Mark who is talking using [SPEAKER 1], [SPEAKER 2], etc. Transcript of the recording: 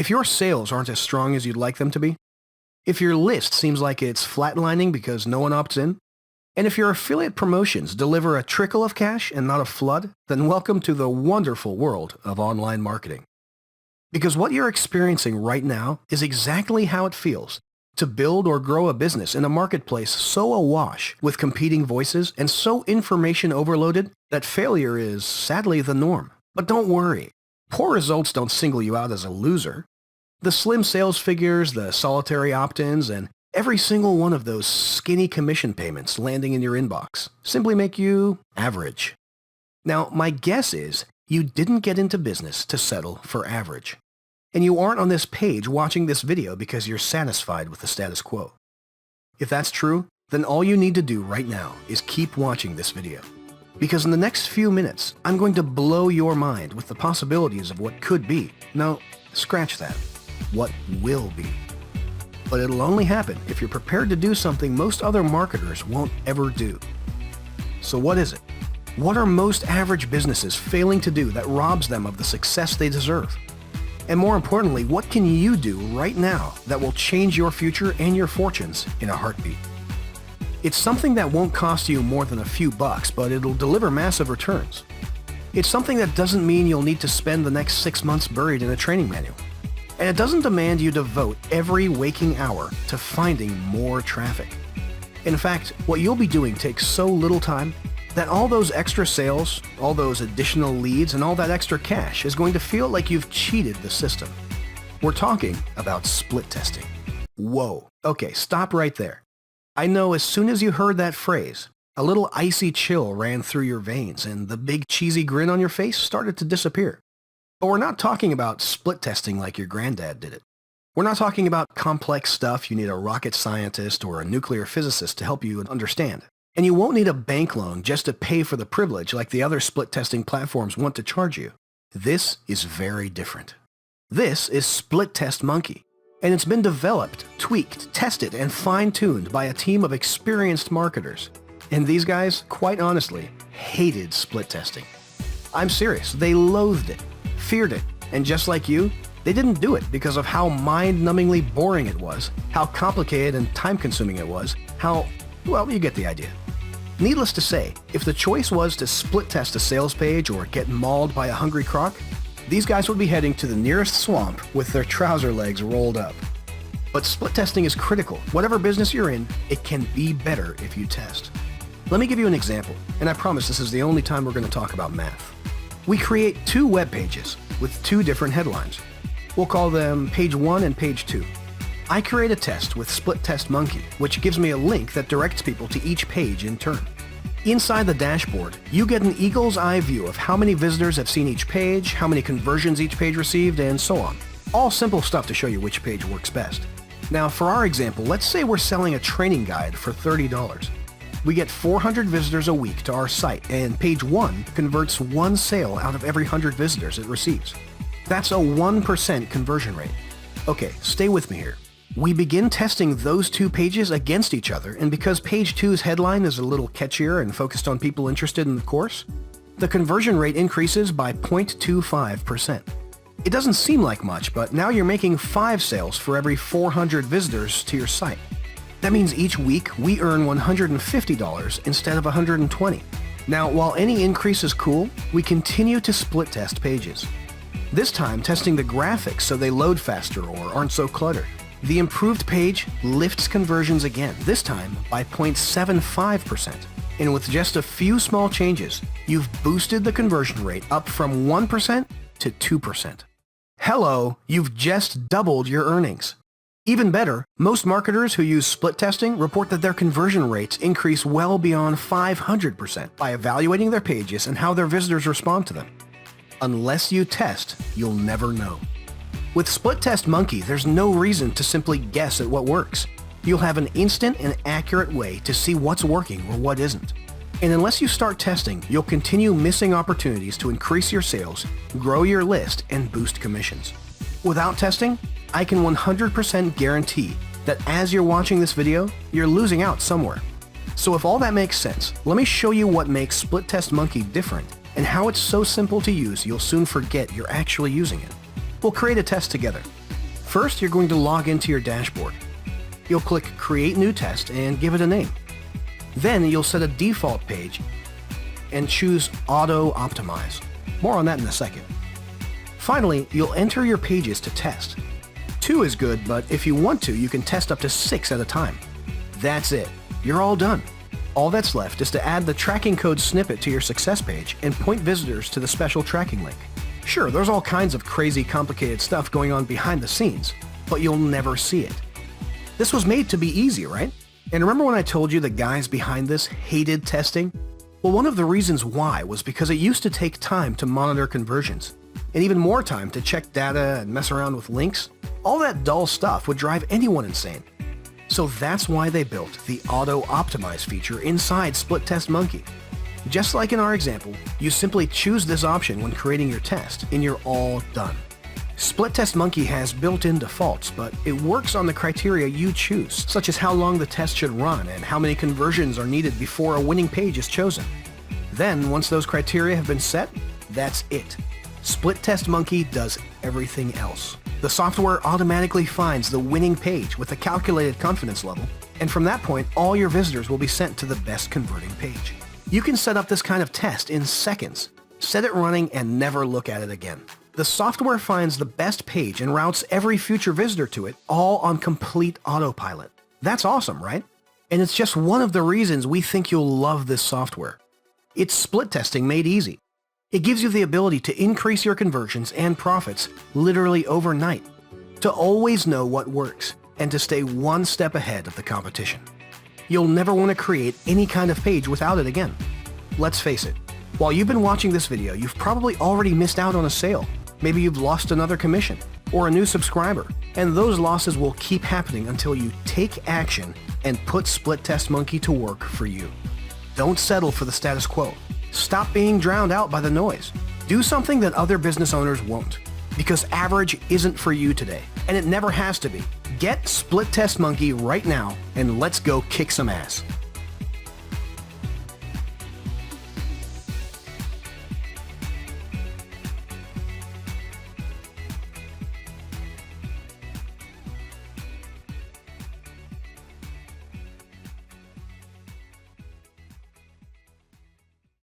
[SPEAKER 1] If your sales aren't as strong as you'd like them to be, if your list seems like it's flatlining because no one opts in, and if your affiliate promotions deliver a trickle of cash and not a flood, then welcome to the wonderful world of online marketing. Because what you're experiencing right now is exactly how it feels to build or grow a business in a marketplace so awash with competing voices and so information overloaded that failure is sadly the norm. But don't worry, poor results don't single you out as a loser. The slim sales figures, the solitary opt-ins, and every single one of those skinny commission payments landing in your inbox simply make you average. Now, my guess is you didn't get into business to settle for average. And you aren't on this page watching this video because you're satisfied with the status quo. If that's true, then all you need to do right now is keep watching this video. Because in the next few minutes, I'm going to blow your mind with the possibilities of what could be. No, scratch that. What will be. But it'll only happen if you're prepared to do something most other marketers won't ever do. So what is it? What are most average businesses failing to do that robs them of the success they deserve? And more importantly, what can you do right now that will change your future and your fortunes in a heartbeat? It's something that won't cost you more than a few bucks, but it'll deliver massive returns. It's something that doesn't mean you'll need to spend the next 6 months buried in a training manual. And it doesn't demand you devote every waking hour to finding more traffic. In fact, what you'll be doing takes so little time that all those extra sales, all those additional leads, and all that extra cash is going to feel like you've cheated the system. We're talking about split testing. Whoa. Okay, stop right there. I know as soon as you heard that phrase, a little icy chill ran through your veins and the big cheesy grin on your face started to disappear. But we're not talking about split testing like your granddad did it. We're not talking about complex stuff you need a rocket scientist or a nuclear physicist to help you understand. And you won't need a bank loan just to pay for the privilege like the other split testing platforms want to charge you. This is very different. This is Splittest Monkey. And it's been developed, tweaked, tested, and fine-tuned by a team of experienced marketers. And these guys, quite honestly, hated split testing. I'm serious, they loathed it, feared it, and just like you, they didn't do it because of how mind-numbingly boring it was, how complicated and time-consuming it was, well, you get the idea. Needless to say, if the choice was to split test a sales page or get mauled by a hungry croc, these guys would be heading to the nearest swamp with their trouser legs rolled up. But split testing is critical. Whatever business you're in, it can be better if you test. Let me give you an example, and I promise this is the only time we're going to talk about math. We create 2 web pages with 2 different headlines. We'll call them page 1 and page 2. I create a test with Splittest Monkey, which gives me a link that directs people to each page in turn. Inside the dashboard, you get an eagle's eye view of how many visitors have seen each page, how many conversions each page received, and so on. All simple stuff to show you which page works best. Now, for our example, let's say we're selling a training guide for $30. We get 400 visitors a week to our site, and page 1 converts 1 sale out of every 100 visitors it receives. That's a 1% conversion rate. Okay, stay with me here. We begin testing those 2 pages against each other, and because page 2's headline is a little catchier and focused on people interested in the course, the conversion rate increases by 0.25%. It doesn't seem like much, but now you're making 5 sales for every 400 visitors to your site. That means each week we earn $150 instead of $120. Now, while any increase is cool, we continue to split test pages. This time testing the graphics so they load faster or aren't so cluttered. The improved page lifts conversions again, this time by 0.75%. And with just a few small changes, you've boosted the conversion rate up from 1% to 2%. Hello, you've just doubled your earnings. Even better, most marketers who use split testing report that their conversion rates increase well beyond 500% by evaluating their pages and how their visitors respond to them. Unless you test, you'll never know. With Splittest Monkey, there's no reason to simply guess at what works. You'll have an instant and accurate way to see what's working or what isn't. And unless you start testing, you'll continue missing opportunities to increase your sales, grow your list, and boost commissions. Without testing, I can 100% guarantee that as you're watching this video, you're losing out somewhere. So if all that makes sense, let me show you what makes Splittest Monkey different and how it's so simple to use you'll soon forget you're actually using it. We'll create a test together. First, you're going to log into your dashboard. You'll click Create New Test and give it a name. Then you'll set a default page and choose Auto Optimize. More on that in a second. Finally, you'll enter your pages to test. 2 is good, but if you want to, you can test up to 6 at a time. That's it. You're all done. All that's left is to add the tracking code snippet to your success page and point visitors to the special tracking link. Sure, there's all kinds of crazy complicated stuff going on behind the scenes, but you'll never see it. This was made to be easy, right? And remember when I told you the guys behind this hated testing? Well, one of the reasons why was because it used to take time to monitor conversions, and even more time to check data and mess around with links. All that dull stuff would drive anyone insane. So that's why they built the Auto Optimize feature inside Splittest Monkey. Just like in our example, you simply choose this option when creating your test, and you're all done. Splittest Monkey has built-in defaults, but it works on the criteria you choose, such as how long the test should run and how many conversions are needed before a winning page is chosen. Then, once those criteria have been set, that's it. Splittest Monkey does everything else. The software automatically finds the winning page with a calculated confidence level, and from that point, all your visitors will be sent to the best converting page. You can set up this kind of test in seconds, set it running, and never look at it again. The software finds the best page and routes every future visitor to it, all on complete autopilot. That's awesome, right? And it's just one of the reasons we think you'll love this software. It's split testing made easy. It gives you the ability to increase your conversions and profits literally overnight, to always know what works, and to stay one step ahead of the competition. You'll never want to create any kind of page without it again. Let's face it, while you've been watching this video, you've probably already missed out on a sale. Maybe you've lost another commission or a new subscriber, and those losses will keep happening until you take action and put Splittest Monkey to work for you. Don't settle for the status quo. Stop being drowned out by the noise. Do something that other business owners won't, because average isn't for you today, and it never has to be. Get Splittest Monkey right now, and let's go kick some ass.